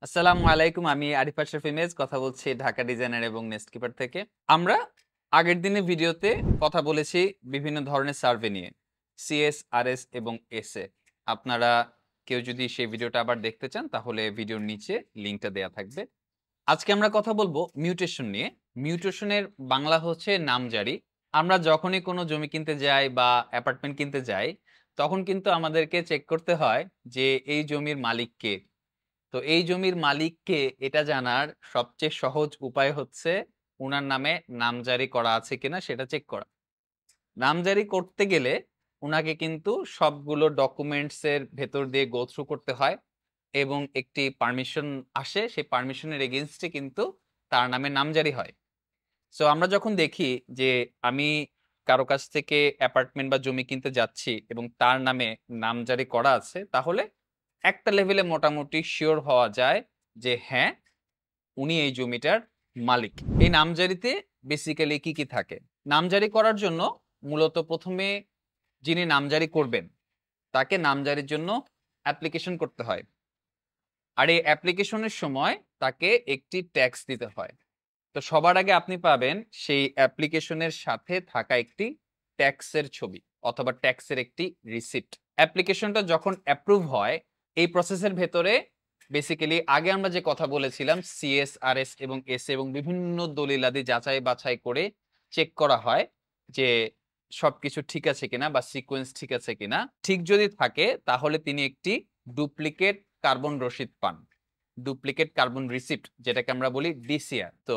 আসসালামু আলাইকুম। আমি আরিফ আশরাফ ইমেজ কথা বলছি ঢাকা ডিজাইনার এবং নেস্টকিপার থেকে। আমরা আগের দিনের ভিডিওতে কথা বলেছি বিভিন্ন ধরনের সার্ভে নিয়ে। সিএস, আরএস এবং এসএ। আপনারা কেউ যদি সেই ভিডিওটা আবার দেখতে চান তাহলে ভিডিওর নিচে লিংকটা দেয়া থাকবে। আজকে আমরা কথা বলবো মিউটেশন নিয়ে। মিউটেশনের বাংলা হচ্ছে নামজারি। আমরা যখনই কোনো জমি কিনতে যাই বা অ্যাপার্টমেন্ট কিনতে যাই, তখন কিন্তু আমাদেরকে চেক করতে হয় যে এই জমির মালিক কে? তো এই জমির মালিককে এটা জানার সবচেয়ে সহজ উপায় হচ্ছে উনার নামে নামজারি করা আছে কিনা সেটা চেক করা। নামজারি করতে গেলে উনাকে কিন্তু সবগুলো ডকুমেন্টস এর ভেতর দিয়ে গো থ্রু করতে হয় এবং একটি পারমিশন আসে। সেই পারমিশনের এগেইনস্টে কিন্তু তার নামে নামজারি হয়। সো আমরা যখন দেখি যে আমি কারো কাছ থেকে অ্যাপার্টমেন্ট বা জমি কিনতে যাচ্ছি এবং তার নামে নামজারি করা আছে, তাহলে একটা লেভেলে মোটামুটি সিওর হওয়া যায় যে হ্যাঁ, উনি এই জমিটার মালিক। এই নামজারিতে বেসিক্যালি কি থাকে? নামজারি করার জন্য মূলত ১ম এ যিনি নামজারি করবেন, তাকে নামজারির জন্য অ্যাপ্লিকেশন করতে হয়। আর এই অ্যাপ্লিকেশনের সময় তাকে একটি ট্যাক্স দিতে হয়। তো সবার আগে আপনি পাবেন সেই অ্যাপ্লিকেশনের সাথে থাকা একটি ট্যাক্সের ছবি অথবা ট্যাক্সের একটি রিসিপ্ট। অ্যাপ্লিকেশনটা যখন অ্যাপ্রুভ হয়, এই প্রসেসের ভেতরে বেসিক্যালি আগে আমরা যে কথা বলেছিলাম সিএস, আরএস এবং এস এবং বিভিন্ন দলিলাদি যাচাই বাছাই করে চেক করা হয় যে সবকিছু ঠিক আছে কিনা বা সিকোয়েন্স ঠিক আছে কিনা। ঠিক যদি থাকে তাহলে তিনি একটি ডুপ্লিকেট কার্বন রসিদ পান। ডুপ্লিকেট কার্বন রিসিপ্ট যেটাকে আমরা বলি ডিসিআর। তো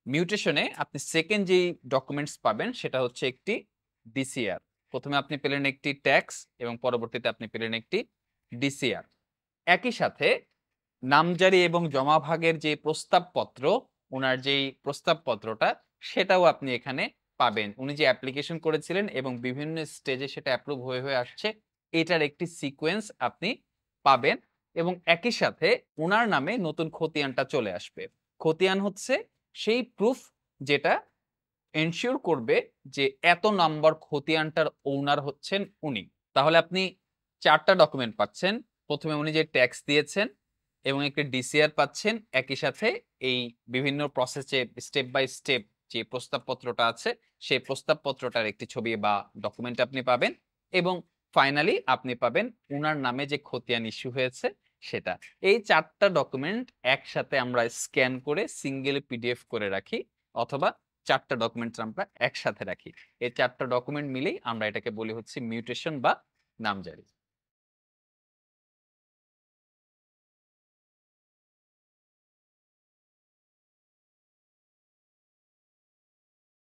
মিউটেশনে আপনি সেকেন্ড যেই ডকুমেন্টস পাবেন সেটা হচ্ছে একটি ডিসিআর। প্রথমে আপনি পেলেন একটি ট্যাক্স এবং পরবর্তীতে আপনি পেলেন একটি ডিসিআর। একই সাথে নামজারি এবং জমাভাগের যে প্রস্তাবপত্র, উনার যেই প্রস্তাবপত্রটা সেটাও আপনি এখানে পাবেন। উনি যে অ্যাপ্লিকেশন করেছিলেন এবং বিভিন্ন স্টেজে সেটা অ্যাপ্রুভ হয়ে আসছে, এটার একটি সিকোয়েন্স আপনি পাবেন এবং একই সাথে উনার নামে নতুন খতিয়ানটা চলে আসবে। খতিয়ান হচ্ছে সেই প্রুফ যেটা এনশিওর করবে যে এত নাম্বার খতিয়ানটার ওনার হচ্ছেন উনি। তাহলে আপনি ৪ টা ডকুমেন্ট পাচ্ছেন। ১ম এ উনি যে ট্যাক্স দিয়েছেন এবং একটি ডিসিআর পাচ্ছেন। একই সাথে এই বিভিন্ন প্রসেসে স্টেপ বাই স্টেপ যে প্রস্তাবপত্রটা আছে, সেই প্রস্তাবপত্রটার একটি ছবি বা ডকুমেন্ট আপনি পাবেন এবং ফাইনালি আপনি পাবেন উনার নামে যে খতিয়ান ইস্যু হয়েছে সেটা। এই ৪ টা ডকুমেন্ট একসাথে আমরা স্ক্যান করে সিঙ্গেল পিডিএফ করে রাখি অথবা ৪ টা ডকুমেন্টস আমরা একসাথে রাখি। এই ৪ টা ডকুমেন্ট মিলেই আমরা এটাকে বলি হচ্ছে মিউটেশন বা নামজারি।